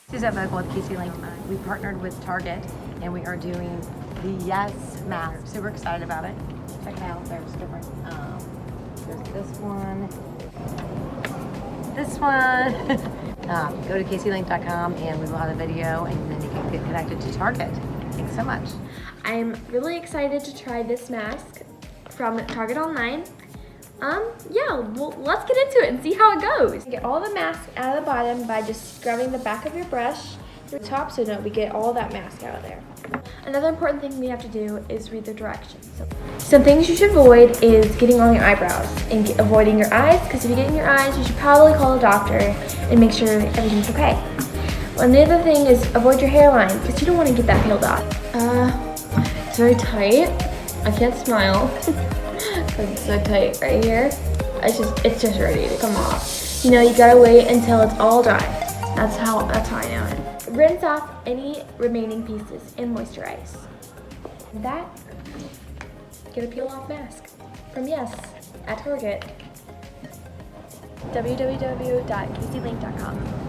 Suzette Vogel with Casey Link. We partnered with Target and we are doing the Yes mask. Super excited about it. Check it out. There's different. There's this one. This one. Go to CaseyLink.com and we will have a video, and then you can get connected to Target. Thanks so much. I'm really excited to try this mask from Target Online. Yeah, well, let's get into it and see how it goes. Get all the mask out of the bottom by just scrubbing the back of your brush to the top so that we get all that mask out of there. Another important thing we have to do is read the directions. Some things you should avoid is getting on your eyebrows and avoiding your eyes, because if you get in your eyes, you should probably call a doctor and make sure everything's okay. Another thing is avoid your hairline, because you don't want to get that peeled off. It's very tight. I can't smile. It's so tight right here. It's just ready to come off. You know, you gotta wait until it's all dry. That's how I know it. Rinse off any remaining pieces and moisturize. And that, get a peel off mask from Yes at Target. www.caseylink.com.